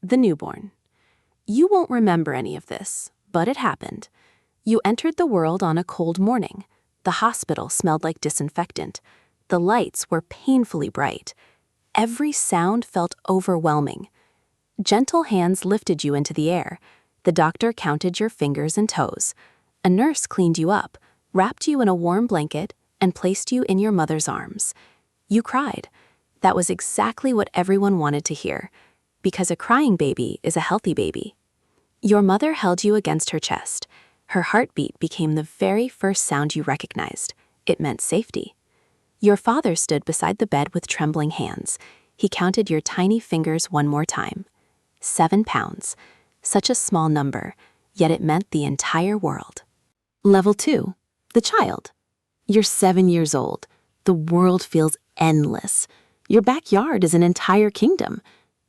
The newborn. You won't remember any of this, but it happened. You entered the world on a cold morning. The hospital smelled like disinfectant. The lights were painfully bright. Every sound felt overwhelming. Gentle hands lifted you into the air. The doctor counted your fingers and toes. A nurse cleaned you up, wrapped you in a warm blanket, and placed you in your mother's arms. You cried. That was exactly what everyone wanted to hear, because a crying baby is a healthy baby. Your mother held you against her chest. Her heartbeat became the very first sound you recognized. It meant safety. Your father stood beside the bed with trembling hands. He counted your tiny fingers one more time. 7 pounds. Such a small number, yet it meant the entire world. Level 2. The child. You're 7 years old. The world feels endless. Your backyard is an entire kingdom.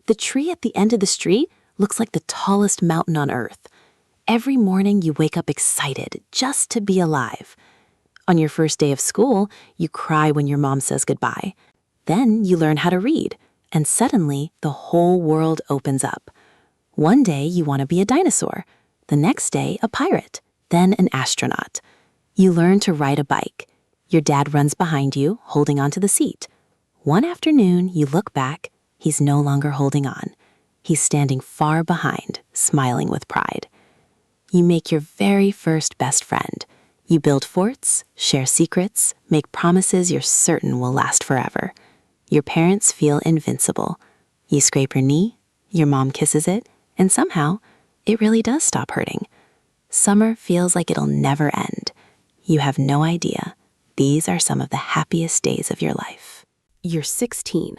The tree at the end of the street looks like the tallest mountain on earth. Every morning you wake up excited just to be alive. On your first day of school, you cry when your mom says goodbye. Then you learn how to read, and suddenly the whole world opens up. One day you want to be a dinosaur, the next day a pirate, then an astronaut. You learn to ride a bike. Your dad runs behind you, holding onto the seat. One afternoon, you look back. He's no longer holding on. He's standing far behind, smiling with pride. You make your very first best friend. You build forts, share secrets, make promises you're certain will last forever. Your parents feel invincible. You scrape your knee, your mom kisses it, and somehow, it really does stop hurting. Summer feels like it'll never end. You have no idea. These are some of the happiest days of your life. You're 16.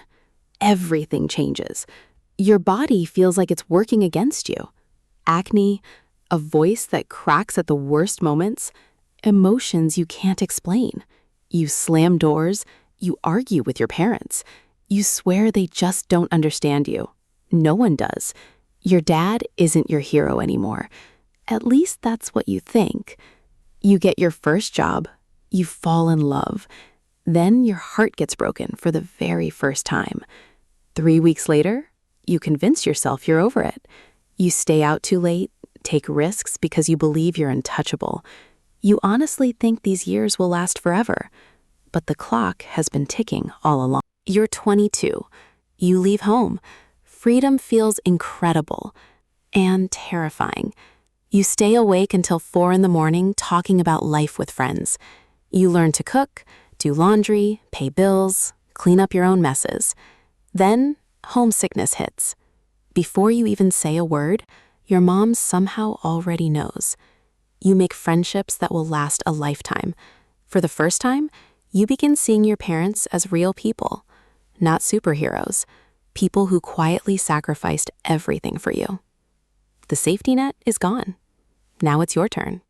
Everything changes. Your body feels like it's working against you. Acne, a voice that cracks at the worst moments, emotions you can't explain. You slam doors, you argue with your parents. You swear they just don't understand you. No one does. Your dad isn't your hero anymore. At least that's what you think. You get your first job. You fall in love. Then your heart gets broken for the very first time. 3 weeks later, you convince yourself you're over it. You stay out too late, take risks because you believe you're untouchable. You honestly think these years will last forever. But the clock has been ticking all along. You're 22. You leave home. Freedom feels incredible and terrifying. You stay awake until 4 in the morning talking about life with friends. You learn to cook, do laundry, pay bills, clean up your own messes. Then, homesickness hits. Before you even say a word, your mom somehow already knows. You make friendships that will last a lifetime. For the first time, you begin seeing your parents as real people, not superheroes, people who quietly sacrificed everything for you. The safety net is gone. Now it's your turn.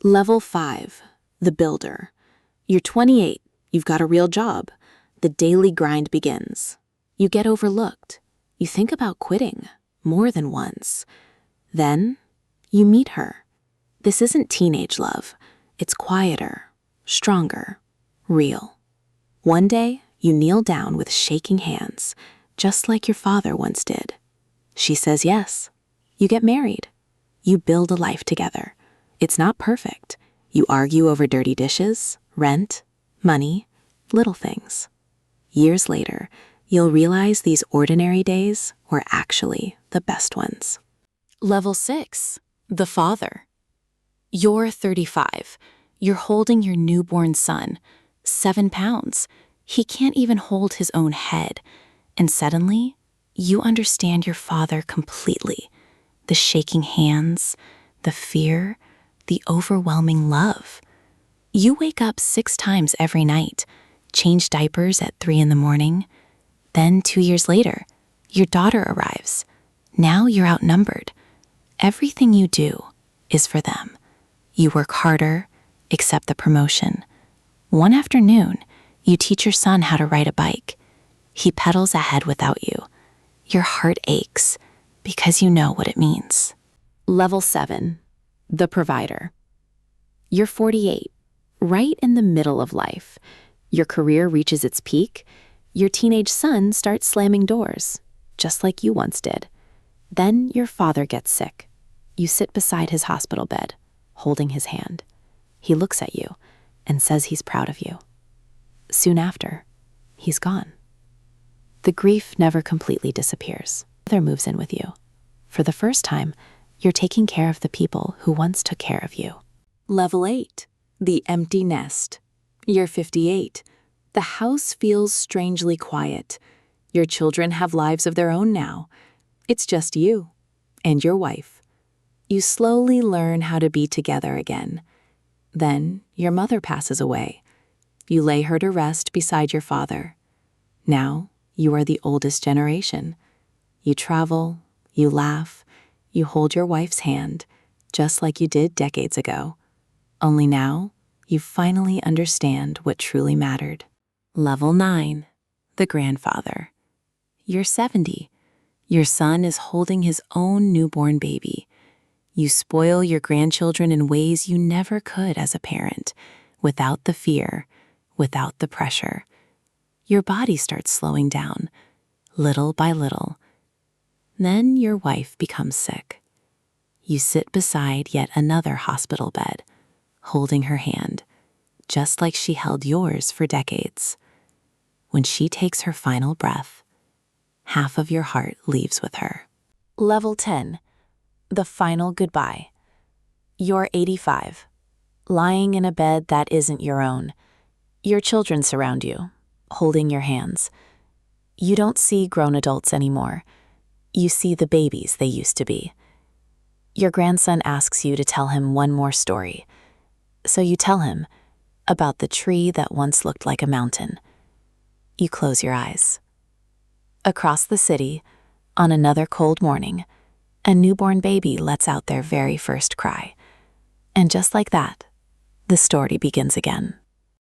Level 5, the builder. You're 28. You've got a real job. The daily grind begins. You get overlooked. You think about quitting more than once. Then you meet her. This isn't teenage love. It's quieter, stronger, real. One day, you kneel down with shaking hands, just like your father once did. She says yes. You get married. You build a life together. It's not perfect. You argue over dirty dishes, rent, money, little things. Years later, you'll realize these ordinary days were actually the best ones. Level 6, the father. You're 35. You're holding your newborn son, 7 pounds. He can't even hold his own head. And suddenly, you understand your father completely. The shaking hands, the fear, the overwhelming love. You wake up 6 times every night, change diapers at 3 in the morning. Then 2 years later, your daughter arrives. Now you're outnumbered. Everything you do is for them. You work harder, accept the promotion. One afternoon, you teach your son how to ride a bike. He pedals ahead without you. Your heart aches because you know what it means. Level 7, the provider. You're 48, right in the middle of life. Your career reaches its peak. Your teenage son starts slamming doors, just like you once did. Then your father gets sick. You sit beside his hospital bed, holding his hand. He looks at you and says he's proud of you. Soon after, he's gone. The grief never completely disappears. Mother moves in with you. For the first time, you're taking care of the people who once took care of you. Level 8. The empty nest. You're 58. The house feels strangely quiet. Your children have lives of their own now. It's just you and your wife. You slowly learn how to be together again. Then your mother passes away. You lay her to rest beside your father. Now you are the oldest generation. You travel, you laugh, you hold your wife's hand, just like you did decades ago. Only now, you finally understand what truly mattered. Level 9. The grandfather. You're 70. Your son is holding his own newborn baby. You spoil your grandchildren in ways you never could as a parent, without the fear, without the pressure. Your body starts slowing down, little by little. Then your wife becomes sick. You sit beside yet another hospital bed, holding her hand, just like she held yours for decades. When she takes her final breath, half of your heart leaves with her. Level 10. The final goodbye. You're 85, lying in a bed that isn't your own. Your children surround you, holding your hands. You don't see grown adults anymore. You see the babies they used to be. Your grandson asks you to tell him one more story. So you tell him about the tree that once looked like a mountain. You close your eyes. Across the city, on another cold morning, a newborn baby lets out their very first cry. And just like that, the story begins again.